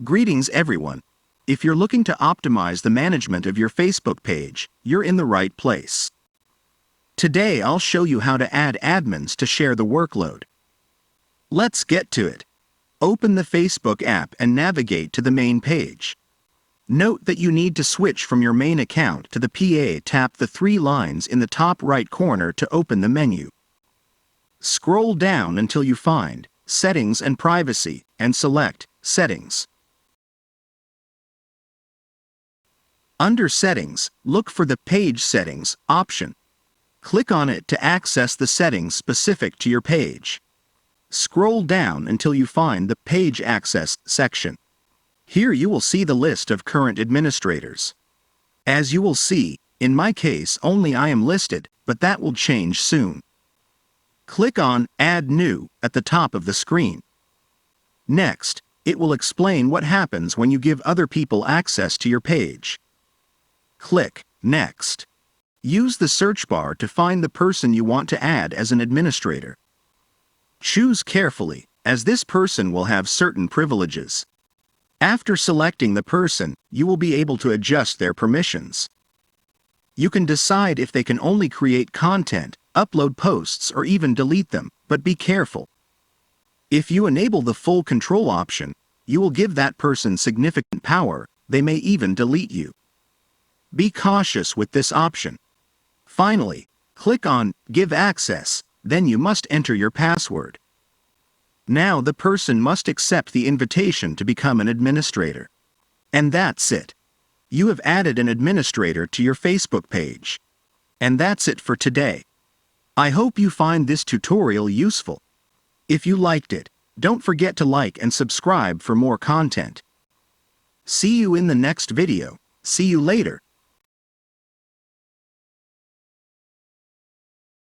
Greetings everyone. If you're looking to optimize the management of your Facebook page, you're in the right place. Today I'll show you how to add admins to share the workload. Let's get to it. Open the Facebook app and navigate to the main page. Note that you need to switch from your main account to the PA. Tap the three lines in the top right corner to open the menu. Scroll down until you find Settings and Privacy and select Settings. Under Settings, look for the Page Settings option. Click on it to access the settings specific to your page. Scroll down until you find the Page Access section. Here you will see the list of current administrators. As you will see, in my case only I am listed, but that will change soon. Click on Add New at the top of the screen. Next, it will explain what happens when you give other people access to your page. Click Next. Use the search bar to find the person you want to add as an administrator. Choose carefully, as this person will have certain privileges. After selecting the person, you will be able to adjust their permissions. You can decide if they can only create content, upload posts, or even delete them, but be careful. If you enable the full control option, you will give that person significant power. They may even delete you. Be cautious with this option. Finally, click on Give Access, then you must enter your password. Now the person must accept the invitation to become an administrator. And that's it. You have added an administrator to your Facebook page. And that's it for today. I hope you find this tutorial useful. If you liked it, don't forget to like and subscribe for more content. See you in the next video. See you later.